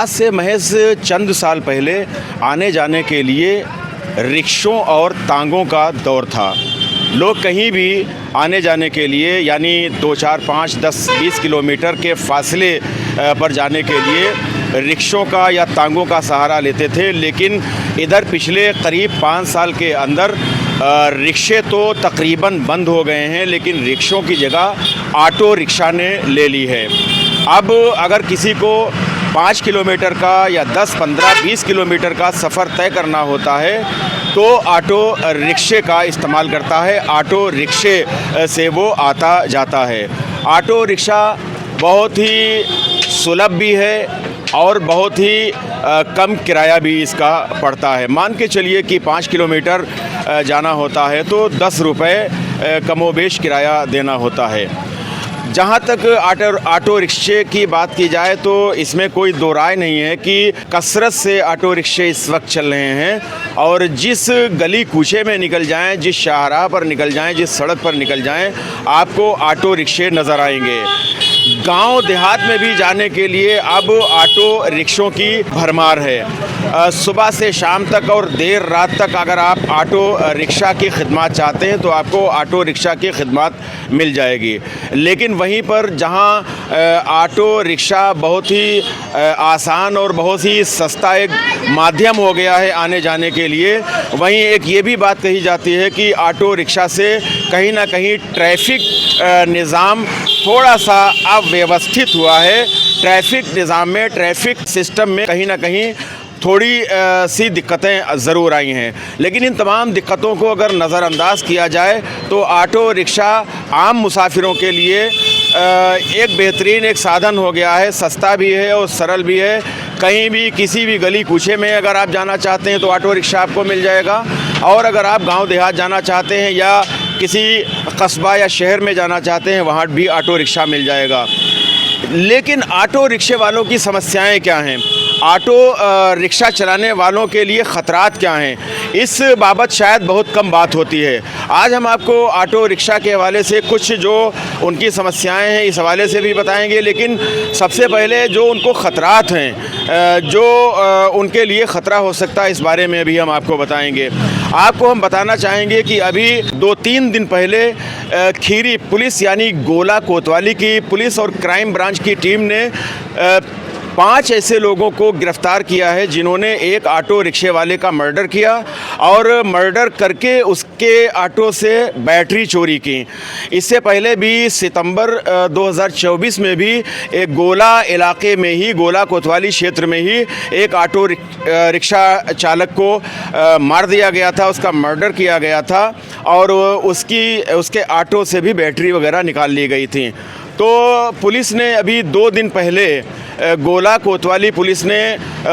आज से महज चंद साल पहले आने जाने के लिए रिक्शों और तांगों का दौर था। लोग कहीं भी आने जाने के लिए यानी 2, 4, 5, 10, 20 किलोमीटर के फासले पर जाने के लिए रिक्शों का या तांगों का सहारा लेते थे। लेकिन इधर पिछले करीब 5 साल के अंदर रिक्शे तो तकरीबन बंद हो गए हैं, लेकिन रिक्शों की जगह ऑटो रिक्शा ने ले ली है। अब अगर किसी को 5 किलोमीटर का या 10, 15, 20 किलोमीटर का सफ़र तय करना होता है तो ऑटो रिक्शे का इस्तेमाल करता है। ऑटो रिक्शे से वो आता जाता है। ऑटो रिक्शा बहुत ही सुलभ भी है और बहुत ही कम किराया भी इसका पड़ता है। मान के चलिए कि 5 किलोमीटर जाना होता है तो 10 रुपये कमोबेश किराया देना होता है। जहाँ तक ऑटो रिक्शे की बात की जाए तो इसमें कोई दो राय नहीं है कि कसरत से ऑटो रिक्शे इस वक्त चल रहे हैं और जिस गली कूचे में निकल जाएं, जिस शाहराह पर निकल जाएं, जिस सड़क पर निकल जाएं, आपको ऑटो रिक्शे नज़र आएंगे। गांव देहात में भी जाने के लिए अब ऑटो रिक्शों की भरमार है। सुबह से शाम तक और देर रात तक अगर आप ऑटो रिक्शा की खिदमत चाहते हैं तो आपको ऑटो रिक्शा की खिदमत मिल जाएगी। लेकिन वहीं पर जहां ऑटो रिक्शा बहुत ही आसान और बहुत ही सस्ता एक माध्यम हो गया है आने जाने के लिए, वहीं एक ये भी बात कही जाती है कि ऑटो रिक्शा से कहीं ना कहीं ट्रैफिक निज़ाम थोड़ा सा अव्यवस्थित हुआ है। ट्रैफिक निज़ाम में, ट्रैफिक सिस्टम में कहीं ना कहीं थोड़ी सी दिक्कतें ज़रूर आई हैं। लेकिन इन तमाम दिक्कतों को अगर नज़रअंदाज किया जाए तो ऑटो रिक्शा आम मुसाफिरों के लिए एक बेहतरीन एक साधन हो गया है। सस्ता भी है और सरल भी है। कहीं भी किसी भी गली कूचे में अगर आप जाना चाहते हैं तो ऑटो रिक्शा आपको मिल जाएगा, और अगर आप गांव देहात जाना चाहते हैं या किसी कस्बा या शहर में जाना चाहते हैं वहाँ भी ऑटो रिक्शा मिल जाएगा। लेकिन ऑटो रिक्शे वालों की समस्याएं क्या हैं, ऑटो रिक्शा चलाने वालों के लिए ख़तरात क्या हैं, इस बाबत शायद बहुत कम बात होती है। आज हम आपको ऑटो रिक्शा के हवाले से कुछ जो उनकी समस्याएं हैं इस हवाले से भी बताएंगे। लेकिन सबसे पहले जो उनको ख़तरात हैं, जो उनके लिए ख़तरा हो सकता है, इस बारे में भी हम आपको बताएंगे। आपको हम बताना चाहेंगे कि अभी 2-3 दिन पहले खीरी पुलिस यानी गोला कोतवाली की पुलिस और क्राइम ब्रांच की टीम ने 5 ऐसे लोगों को गिरफ़्तार किया है जिन्होंने एक ऑटो रिक्शे वाले का मर्डर किया और मर्डर करके उसके ऑटो से बैटरी चोरी की। इससे पहले भी सितंबर 2024 में भी एक गोला इलाके में ही, गोला कोतवाली क्षेत्र में ही एक ऑटो रिक्शा चालक को मार दिया गया था, उसका मर्डर किया गया था और उसके ऑटो से भी बैटरी वगैरह निकाल ली गई थी। तो पुलिस ने अभी 2 दिन पहले गोला कोतवाली पुलिस ने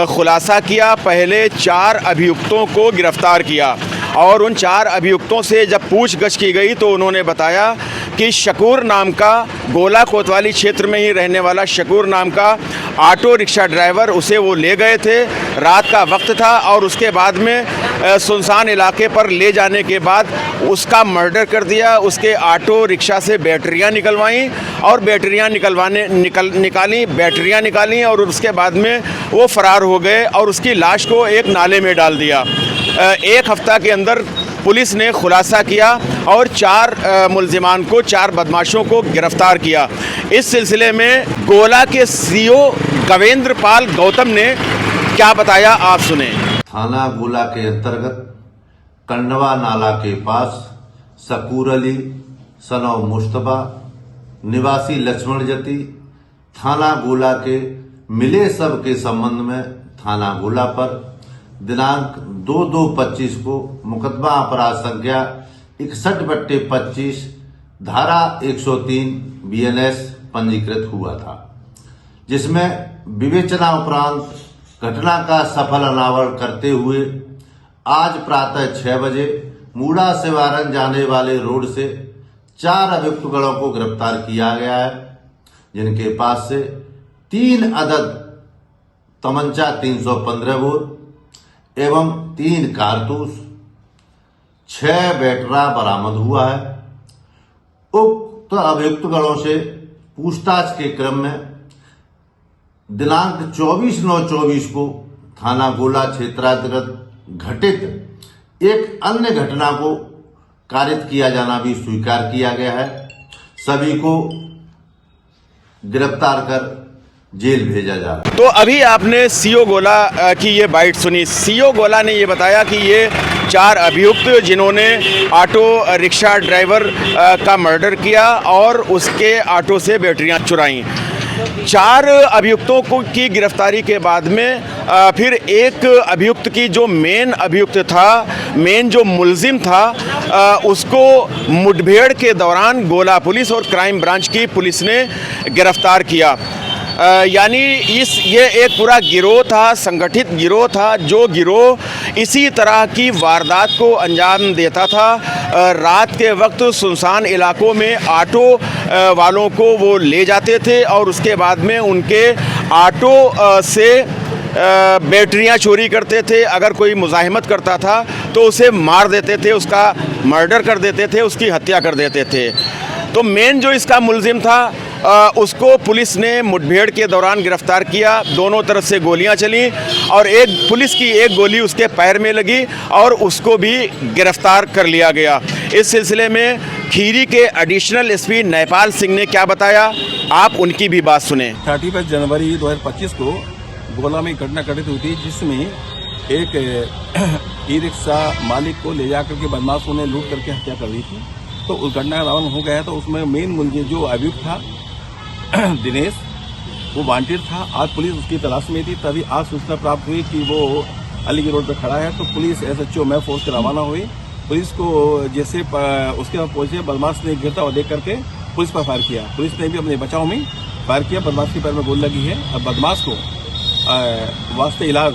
खुलासा किया, पहले 4 अभियुक्तों को गिरफ़्तार किया और उन 4 अभियुक्तों से जब पूछगछ की गई तो उन्होंने बताया कि शकूर नाम का, गोला कोतवाली क्षेत्र में ही रहने वाला शकूर नाम का ऑटो रिक्शा ड्राइवर, उसे वो ले गए थे, रात का वक्त था और उसके बाद में सुनसान इलाके पर ले जाने के बाद उसका मर्डर कर दिया। उसके ऑटो रिक्शा से बैटरियां निकलवाईं और बैटरियां निकाली और उसके बाद में वो फ़रार हो गए और उसकी लाश को एक नाले में डाल दिया। 1 हफ़्ता के अंदर पुलिस ने खुलासा किया और 4 मुल्ज़िमान को, 4 बदमाशों को गिरफ़्तार किया। इस सिलसिले में गोला के सीओ गवेंद्र पाल गौतम ने क्या बताया, आप सुने। थाना गोला के अंतर्गत कंडवा नाला के पास शकूर अली सनौ मुश्तबा निवासी लक्ष्मण जती थाना गोला के मिले सब के संबंध में थाना गोला पर दिनांक 2/2/25 को मुकदमा अपराध संख्या 61/25 धारा 103 BNS पंजीकृत हुआ था, जिसमें विवेचना उपरांत घटना का सफल अनावरण करते हुए आज प्रातः 6 बजे मूड़ा सेवारन जाने वाले रोड से 4 अभियुक्त गणों को गिरफ्तार किया गया है, जिनके पास से 3 अदद तमंचा 315 बोर एवं 3 कारतूस, 6 बैटरा बरामद हुआ है। उक्त अभियुक्त गणों से पूछताछ के क्रम में दिनांक 24/9/24 को थाना गोला क्षेत्रांतर्गत घटित एक अन्य घटना को कारित किया जाना भी स्वीकार किया गया है। सभी को गिरफ्तार कर जेल भेजा जा रहा है। तो अभी आपने सीओ गोला की ये बाइट सुनी। सीओ गोला ने ये बताया कि ये 4 अभियुक्त जिन्होंने ऑटो रिक्शा ड्राइवर का मर्डर किया और उसके ऑटो से बैटरियां चुराईं। 4 अभियुक्तों को की गिरफ्तारी के बाद में फिर एक अभियुक्त की जो मेन अभियुक्त था, मेन जो मुलजिम था, उसको मुठभेड़ के दौरान गोला पुलिस और क्राइम ब्रांच की पुलिस ने गिरफ्तार किया। यानी ये एक पूरा गिरोह था, संगठित गिरोह था, जो गिरोह इसी तरह की वारदात को अंजाम देता था। रात के वक्त सुनसान इलाकों में ऑटो वालों को वो ले जाते थे और उसके बाद में उनके ऑटो से बैटरियां चोरी करते थे। अगर कोई मुज़ाहिमत करता था तो उसे मार देते थे, उसका मर्डर कर देते थे, उसकी हत्या कर देते थे। तो मेन जो इसका मुलजिम था उसको पुलिस ने मुठभेड़ के दौरान गिरफ्तार किया। दोनों तरफ से गोलियां चली और पुलिस की एक गोली उसके पैर में लगी और उसको भी गिरफ्तार कर लिया गया। इस सिलसिले में खीरी के एडिशनल एसपी नेपाल सिंह ने क्या बताया, आप उनकी भी बात सुने। 31 जनवरी 2025 को गोला में घटना घटित हुई थी, जिसमें एक ई रिक्शा मालिक को ले जाकर के बदमाशों ने लूट करके हत्या कर दी थी। तो उस घटना का रावण हो गया। तो उसमें मेन मुलजिम जो अभियुक्त था दिनेश, वो वांटेड था। आज पुलिस उसकी तलाश में थी। तभी आज सूचना प्राप्त हुई कि वो अलीगढ़ रोड पर खड़ा है। तो पुलिस SHO में फोर्स रवाना हुई। पुलिस को जैसे उसके पास पहुंचे, बदमाश ने गिरता हुआ देख करके पुलिस पर फायर किया। पुलिस ने भी अपने बचाव में फायर किया। बदमाश के पैर में गोली लगी है। अब बदमाश को वास्ते इलाज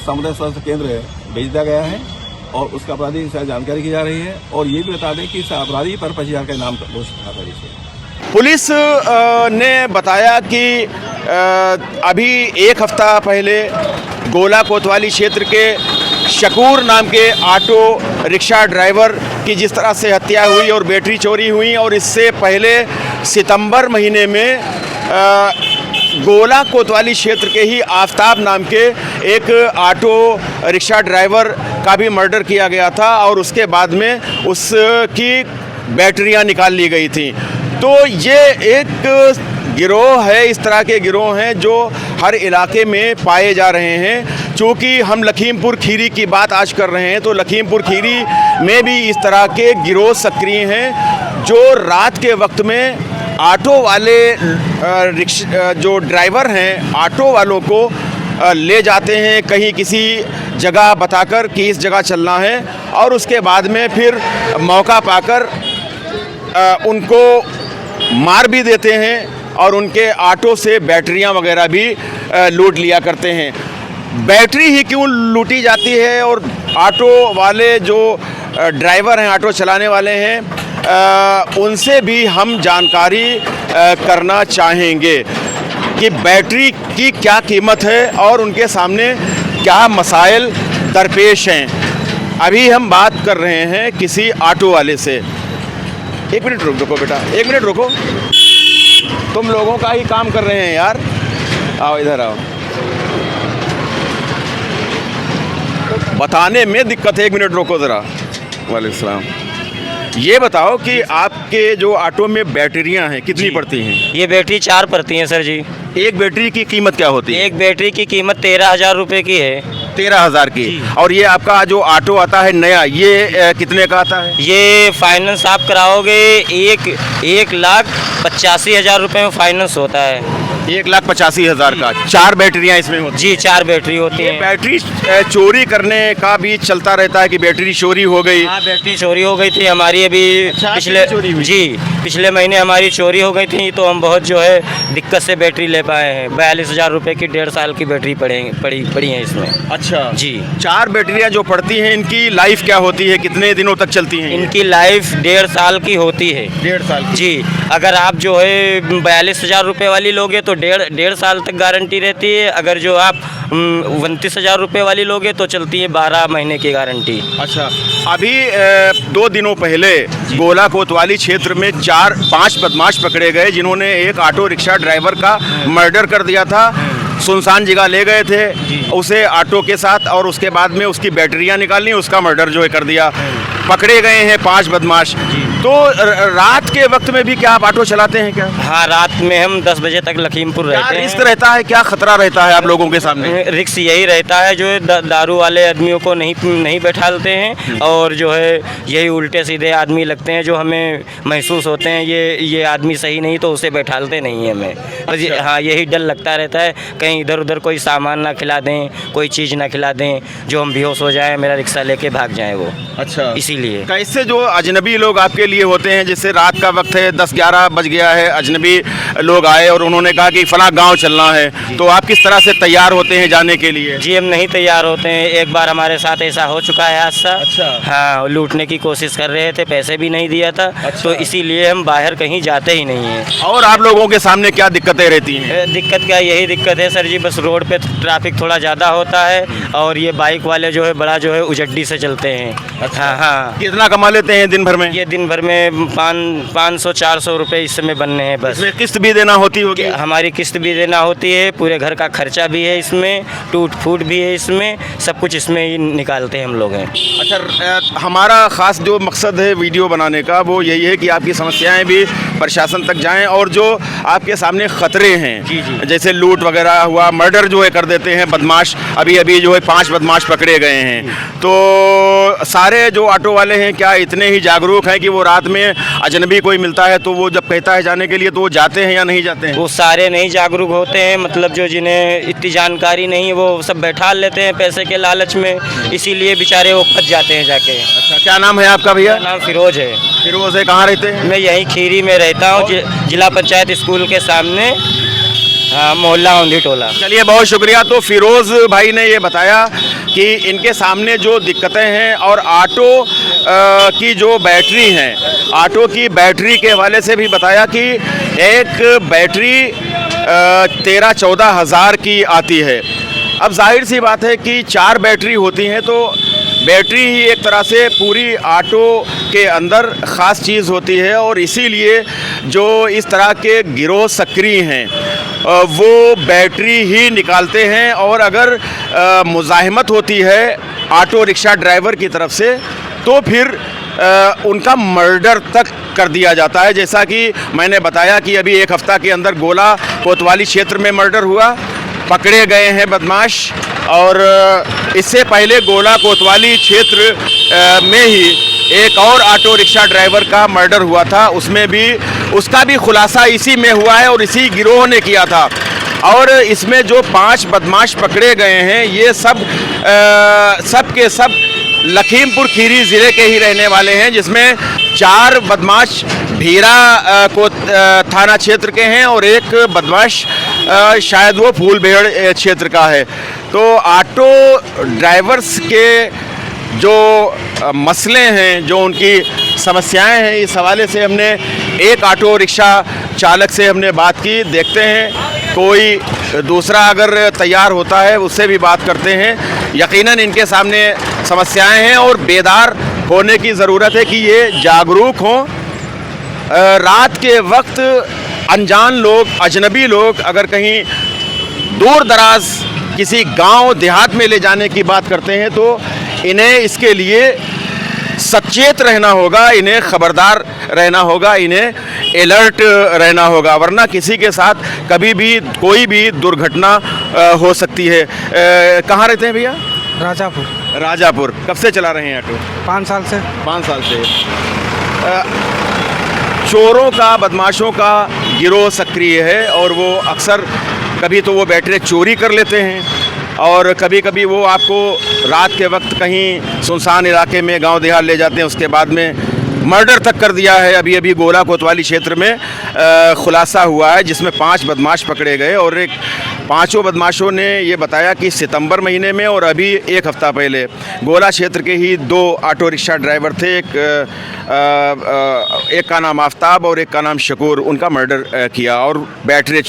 सामुदायिक स्वास्थ्य केंद्र भेज दिया गया है और उसका अपराधी से जानकारी की जा रही है। और ये भी बता दें कि इस अपराधी पर 25,000 का इनाम घोषित था पुलिस। पुलिस ने बताया कि अभी 1 हफ्ता पहले गोला कोतवाली क्षेत्र के शकूर नाम के ऑटो रिक्शा ड्राइवर की जिस तरह से हत्या हुई और बैटरी चोरी हुई, और इससे पहले सितंबर महीने में गोला कोतवाली क्षेत्र के ही आफ्ताब नाम के एक ऑटो रिक्शा ड्राइवर का भी मर्डर किया गया था और उसके बाद में उसकी बैटरियां निकाल ली गई थी। तो ये एक गिरोह है, इस तरह के गिरोह हैं जो हर इलाके में पाए जा रहे हैं। चूँकि हम लखीमपुर खीरी की बात आज कर रहे हैं, तो लखीमपुर खीरी में भी इस तरह के गिरोह सक्रिय हैं जो रात के वक्त में ऑटो वाले जो ड्राइवर हैं, ऑटो वालों को ले जाते हैं कहीं किसी जगह बताकर कि इस जगह चलना है, और उसके बाद में फिर मौका पाकर उनको मार भी देते हैं और उनके ऑटो से बैटरियां वगैरह भी लूट लिया करते हैं। बैटरी ही क्यों लूटी जाती है और ऑटो वाले जो ड्राइवर हैं, ऑटो चलाने वाले हैं, उनसे भी हम जानकारी करना चाहेंगे कि बैटरी की क्या कीमत है और उनके सामने क्या मसाइल दरपेश हैं। अभी हम बात कर रहे हैं किसी ऑटो वाले से। 1 मिनट रुको बेटा, 1 मिनट रुको, तुम लोगों का ही काम कर रहे हैं यार, आओ इधर आओ। बताने में दिक्कत है, 1 मिनट रुको ज़रा। वालेकुम सलाम। ये बताओ कि आपके जो ऑटो में बैटरियां हैं कितनी पड़ती हैं? ये बैटरी 4 पड़ती हैं सर जी। एक बैटरी की कीमत क्या होती है? एक बैटरी की कीमत 13,000 रुपये की है। 13,000 की। और ये आपका जो ऑटो आता है नया, ये कितने का आता है? ये फाइनेंस आप कराओगे 1,85,000 रुपये में फाइनेंस होता है। 1,85,000 का। 4 बैटरियां इसमें होती हैं? जी, 4 बैटरी होती है। बैटरी चोरी करने का भी चलता रहता है कि बैटरी चोरी हो गई? हाँ, बैटरी चोरी हो गई थी हमारी अभी पिछले महीने हमारी चोरी हो गई थी। तो हम बहुत जो है दिक्कत से बैटरी ले पाए हैं। 42,000 रुपये की 1.5 साल की बैटरी पड़ी है इसमें। अच्छा जी। 4 बैटरियां जो पड़ती हैं, इनकी लाइफ क्या होती है, कितने दिनों तक चलती हैं? इनकी लाइफ 1.5 साल की होती है। 1.5 साल की। जी। अगर आप जो है 42,000 रुपये वाली लोगे तो डेढ़ साल तक गारंटी रहती है। अगर जो आप 29,000 रुपये वाली लोगे तो चलती है 12 महीने की गारंटी। अच्छा, अभी 2 दिनों पहले गोला कोतवाली क्षेत्र में 4-5 बदमाश पकड़े गए जिन्होंने एक ऑटो रिक्शा ड्राइवर का मर्डर कर दिया था। सुनसान जगह ले गए थे उसे ऑटो के साथ, और उसके बाद में उसकी बैटरियां निकालनी, उसका मर्डर जो है कर दिया। पकड़े गए हैं 5 बदमाश। तो रात के वक्त में भी क्या आप ऑटो चलाते हैं क्या? हाँ, रात में हम 10 बजे तक लखीमपुर क्या रहते रिस्क हैं। रहता है, क्या खतरा रहता है आप लोगों के सामने? रिक्स यही रहता है जो दारू वाले आदमियों को नहीं बैठालते हैं, और जो है यही उल्टे सीधे आदमी लगते हैं जो हमें महसूस होते हैं ये आदमी सही नहीं, तो उसे बैठालते नहीं हैं हमें। बस हाँ, यही डर लगता रहता है कहीं इधर उधर कोई सामान ना खिला दें, कोई चीज़ ना खिला दें जो हम बेहोश हो जाएं, मेरा रिक्शा लेके भाग जाएं वो। अच्छा, इसीलिए कैसे जो अजनबी लोग आपके लिए होते हैं, जैसे रात का वक्त है, 10-11 बज गया है, अजनबी लोग आए और उन्होंने कहा कि फला गांव चलना है, तो आप किस तरह से तैयार होते हैं जाने के लिए? जी, हम नहीं तैयार होते हैं। एक बार हमारे साथ ऐसा हो चुका है हादसा। अच्छा। हाँ, लूटने की कोशिश कर रहे थे, पैसे भी नहीं दिया था। अच्छा। तो इसीलिए हम बाहर कहीं जाते ही नहीं हैं। और आप लोगों के सामने क्या दिक्कतें रहती हैं? दिक्कत क्या, यही दिक्कत है सर जी, बस रोड पे ट्रैफिक थोड़ा ज़्यादा होता है, और ये बाइक वाले जो है बड़ा जो है उजड्डी से चलते हैं। अच्छा। हाँ हाँ, कितना कमा लेते हैं दिन भर में? ये दिन भर में 500-400 रुपये इस समय बनने हैं बस। इसमें किस्त भी देना होती होगी? हमारी किस्त भी देना होती है, पूरे घर का खर्चा भी है इसमें, टूट फूट भी है इसमें, सब कुछ इसमें ही निकालते हैं हम लोग हैं। अच्छा, हमारा ख़ास जो मकसद है वीडियो बनाने का वो यही है कि आपकी समस्याएं भी प्रशासन तक जाएं, और जो आपके सामने ख़तरे हैं, जी जी, जैसे लूट वगैरह हुआ, मर्डर जो है कर देते हैं बदमाश, अभी जो है 5 बदमाश पकड़े गए हैं, तो सारे जो ऑटो वाले हैं क्या इतने ही जागरूक हैं कि वो रात में अजनबी कोई मिलता है तो वो जब कहता है जाने के लिए तो वो जाते हैं या नहीं जाते हैं? वो सारे नहीं जागरूक होते हैं, मतलब जो जिन्हें इतनी जानकारी नहीं है वो सब बैठा लेते हैं पैसे के लालच में, इसीलिए बेचारे वो फंस जाते हैं जाके। अच्छा, क्या नाम है आपका भैया? मेरा नाम फिरोज है। फिरोज है, कहाँ रहते हैं? मैं यहीं खीरी में रहता हूँ, जिला पंचायत स्कूल के सामने, हाँ, मोहल्ला औंधी टोला। चलिए, बहुत शुक्रिया। तो फिरोज़ भाई ने ये बताया कि इनके सामने जो दिक्कतें हैं, और ऑटो की जो बैटरी हैं, ऑटो की बैटरी के हवाले से भी बताया कि एक बैटरी 13-14 हज़ार की आती है। अब जाहिर सी बात है कि 4 बैटरी होती हैं, तो बैटरी ही एक तरह से पूरी ऑटो के अंदर ख़ास चीज़ होती है, और इसीलिए जो इस तरह के गिरोह सक्रिय हैं वो बैटरी ही निकालते हैं, और अगर मुज़ाहिमत होती है ऑटो रिक्शा ड्राइवर की तरफ से तो फिर उनका मर्डर तक कर दिया जाता है। जैसा कि मैंने बताया कि अभी 1 हफ़्ता के अंदर गोला कोतवाली क्षेत्र में मर्डर हुआ, पकड़े गए हैं बदमाश, और इससे पहले गोला कोतवाली क्षेत्र में ही एक और ऑटो रिक्शा ड्राइवर का मर्डर हुआ था, उसका भी खुलासा इसी में हुआ है और इसी गिरोह ने किया था। और इसमें जो 5 बदमाश पकड़े गए हैं ये सब के सब लखीमपुर खीरी ज़िले के ही रहने वाले हैं, जिसमें 4 बदमाश भीरा को थाना क्षेत्र के हैं और एक बदमाश शायद वो फूलबेड़ क्षेत्र का है। तो ऑटो ड्राइवर्स के जो मसले हैं, जो उनकी समस्याएं हैं, इस हवाले से हमने एक ऑटो रिक्शा चालक से हमने बात की। देखते हैं कोई दूसरा अगर तैयार होता है उससे भी बात करते हैं। यकीनन इनके सामने समस्याएं हैं और बेदार होने की ज़रूरत है कि ये जागरूक हों। रात के वक्त अनजान लोग, अजनबी लोग अगर कहीं दूर दराज किसी गांव देहात में ले जाने की बात करते हैं तो इन्हें इसके लिए सचेत रहना होगा, इन्हें खबरदार रहना होगा, इन्हें अलर्ट रहना होगा, वरना किसी के साथ कभी भी कोई भी दुर्घटना हो सकती है। कहाँ रहते हैं भैया? राजापुर। राजापुर। कब से चला रहे हैं ऑटो? 5 साल से। 5 साल से। चोरों का, बदमाशों का गिरोह सक्रिय है और वो अक्सर कभी तो वो बैटरी चोरी कर लेते हैं और कभी कभी वो आपको रात के वक्त कहीं सुनसान इलाके में गांव देहात ले जाते हैं, उसके बाद में मर्डर तक कर दिया है। अभी अभी गोला कोतवाली क्षेत्र में खुलासा हुआ है, जिसमें 5 बदमाश पकड़े गए और एक पांचों बदमाशों ने ये बताया कि सितंबर महीने में और अभी 1 हफ्ता पहले गोला क्षेत्र के ही 2 ऑटो रिक्शा ड्राइवर थे, एक का नाम आफ्ताब और एक का नाम शकूर, उनका मर्डर किया और बैटरी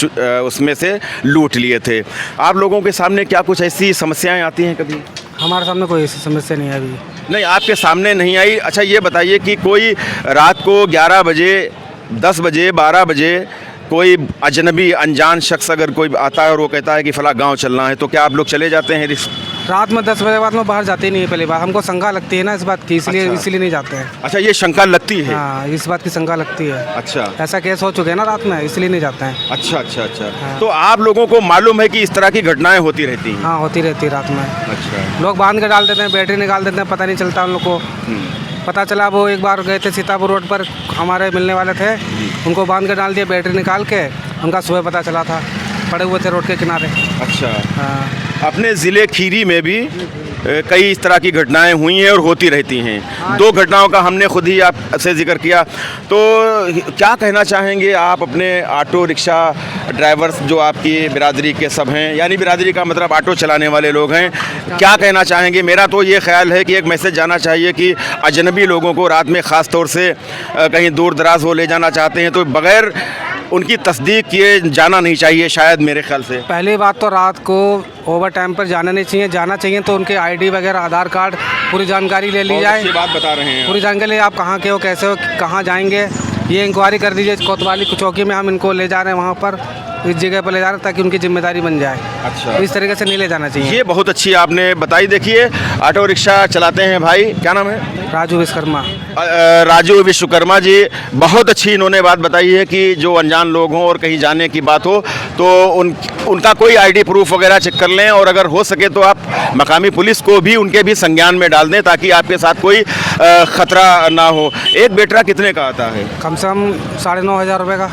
उसमें से लूट लिए थे। आप लोगों के सामने क्या कुछ ऐसी समस्याएं आती हैं कभी? हमारे सामने कोई ऐसी समस्या नहीं है अभी। नहीं, आपके सामने नहीं आई। अच्छा ये बताइए कि कोई रात को 11 बजे, 10 बजे, 12 बजे कोई अजनबी अनजान शख्स अगर कोई आता है और वो कहता है कि फला गांव चलना है, तो क्या आप लोग चले जाते हैं? रात में 10 बजे बाद में बाहर जाते ही नहीं है। पहली बात हमको शंका लगती है ना इस बात की, इसलिए अच्छा। इसीलिए नहीं जाते हैं। अच्छा, ये शंका लगती है। हाँ, इस बात की शंका लगती है। अच्छा ऐसा केस हो चुके हैं ना रात में, इसलिए नहीं जाते हैं। अच्छा अच्छा अच्छा। हाँ। तो आप लोगों को मालूम है कि इस तरह की घटनाएं होती रहती हैं? हाँ, होती रहती है रात में। अच्छा। लोग बांध के डाल देते हैं, बैटरी निकाल देते हैं, पता नहीं चलता उन लोग को। पता चला वो एक बार गए थे सीतापुर रोड पर, हमारे मिलने वाले थे, उनको बांध के डाल दिया बैटरी निकाल के, उनका सुबह पता चला था, पड़े हुए थे रोड के किनारे। अच्छा। हाँ। अपने ज़िले खीरी में भी कई इस तरह की घटनाएं हुई हैं और होती रहती हैं। 2 घटनाओं का हमने खुद ही आपसे जिक्र किया, तो क्या कहना चाहेंगे आप अपने ऑटो रिक्शा ड्राइवर्स जो आपकी बिरादरी के सब हैं, यानी बिरादरी का मतलब ऑटो चलाने वाले लोग हैं, क्या कहना चाहेंगे? मेरा तो ये ख्याल है कि एक मैसेज जाना चाहिए कि अजनबी लोगों को रात में ख़ास तौर से कहीं दूर दराज वो ले जाना चाहते हैं तो बग़ैर उनकी तस्दीक किए जाना नहीं चाहिए शायद, मेरे ख्याल से। पहली बात तो रात को ओवर टाइम पर जाना नहीं चाहिए। जाना चाहिए तो उनके आईडी वगैरह, आधार कार्ड, पूरी जानकारी ले ली जाए। अच्छी बात बता रहे हैं। पूरी जानकारी, आप कहाँ के हो, कैसे हो, कहाँ जाएंगे, ये इंक्वायरी कर दीजिए। कोतवाली चौकी में हम इनको ले जा रहे हैं, वहाँ पर इस जगह पर ले जा रहे हैं ताकि उनकी जिम्मेदारी बन जाए। अच्छा। इस तरीके से नहीं ले जाना चाहिए। ये बहुत अच्छी आपने बताई। देखिए, ऑटो रिक्शा चलाते हैं भाई, क्या नाम है? राजू विश्वकर्मा। राजू विश्वकर्मा जी, बहुत अच्छी इन्होंने बात बताई है कि जो अनजान लोग हों और कहीं जाने की बात हो तो उनका कोई आईडी प्रूफ वगैरह चेक कर लें, और अगर हो सके तो आप मकामी पुलिस को भी उनके भी संज्ञान में डाल दें ताकि आपके साथ कोई ख़तरा ना हो। एक बैटरा कितने का आता है? कम से कम 9,500 रुपये का।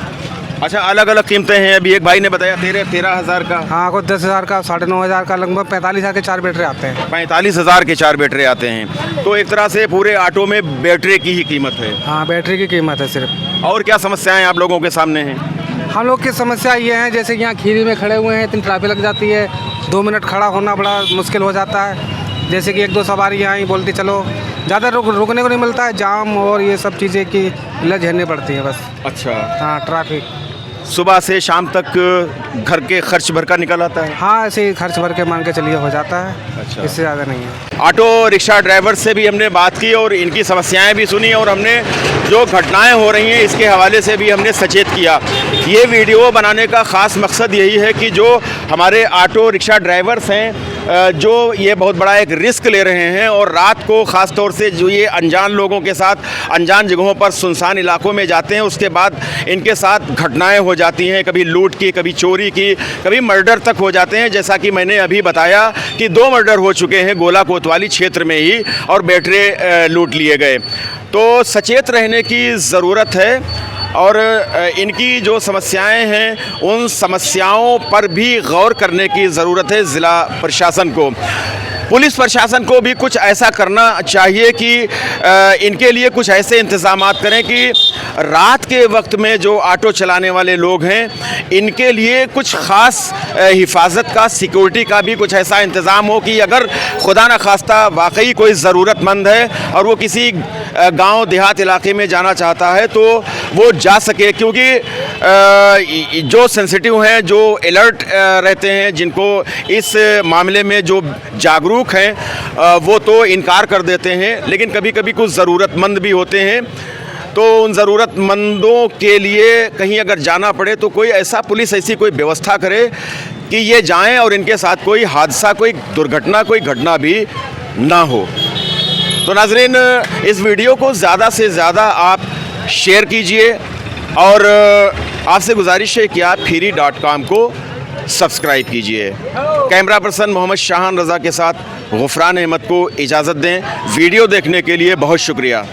अच्छा, अलग अलग कीमतें हैं। अभी एक भाई ने बताया 13,000 का। हाँ, कुछ 10,000 का, 9,500 का, लगभग 45,000 के 4 बैटरी आते हैं। 45,000 के 4 बैटरी आते हैं। तो एक तरह से पूरे ऑटो में बैटरी की ही कीमत है। हाँ, बैटरी की कीमत है सिर्फ। और क्या समस्याएं आप लोगों के सामने हैं? हम लोग की समस्या ये है, जैसे यहाँ खीरी में खड़े हुए हैं, इतनी ट्रैफिक लग जाती है, 2 मिनट खड़ा होना बड़ा मुश्किल हो जाता है। जैसे कि 1-2 सवारी आई, बोलती चलो, ज़्यादा रुकने को नहीं मिलता है, जाम और ये सब चीज़ें की झेलनी पड़ती है बस। अच्छा। हाँ, ट्रैफिक सुबह से शाम तक घर के खर्च भर का निकल आता है? हाँ, ऐसे ही खर्च भर के मान के चलिए हो जाता है। अच्छा। इससे ज़्यादा नहीं है। ऑटो रिक्शा ड्राइवर से भी हमने बात की और इनकी समस्याएं भी सुनी, और हमने जो घटनाएं हो रही हैं इसके हवाले से भी हमने सचेत किया। ये वीडियो बनाने का ख़ास मकसद यही है कि जो हमारे ऑटो रिक्शा ड्राइवर्स हैं, जो ये बहुत बड़ा एक रिस्क ले रहे हैं और रात को ख़ास तौर से जो ये अनजान लोगों के साथ अनजान जगहों पर सुनसान इलाकों में जाते हैं, उसके बाद इनके साथ घटनाएं हो जाती हैं, कभी लूट की, कभी चोरी की, कभी मर्डर तक हो जाते हैं। जैसा कि मैंने अभी बताया कि 2 मर्डर हो चुके हैं गोला कोतवाली क्षेत्र में ही, और बैटरी लूट लिए गए। तो सचेत रहने की ज़रूरत है, और इनकी जो समस्याएं हैं उन समस्याओं पर भी गौर करने की ज़रूरत है ज़िला प्रशासन को। पुलिस प्रशासन को भी कुछ ऐसा करना चाहिए कि इनके लिए कुछ ऐसे इंतज़ामात करें कि रात के वक्त में जो ऑटो चलाने वाले लोग हैं इनके लिए कुछ ख़ास हिफाजत का, सिक्योरिटी का भी कुछ ऐसा इंतज़ाम हो कि अगर खुदा न खास्ता वाकई कोई ज़रूरतमंद है और वो किसी गांव देहात इलाके में जाना चाहता है तो वो जा सके, क्योंकि जो सेंसिटिव हैं, जो अलर्ट रहते हैं, जिनको इस मामले में जो जागरूक हैं, वो तो इनकार कर देते हैं, लेकिन कभी कभी कुछ ज़रूरतमंद भी होते हैं। तो उन ज़रूरतमंदों के लिए कहीं अगर जाना पड़े तो कोई ऐसा, पुलिस ऐसी कोई व्यवस्था करे कि ये जाएं और इनके साथ कोई हादसा, कोई दुर्घटना, कोई घटना भी ना हो। तो नाज़रीन, इस वीडियो को ज़्यादा से ज़्यादा आप शेयर कीजिए, और आपसे गुजारिश है कि आप खीरी.com को सब्सक्राइब कीजिए। कैमरा पर्सन मोहम्मद शाहान रज़ा के साथ गुफरान अहमद को इजाज़त दें। वीडियो देखने के लिए बहुत शुक्रिया।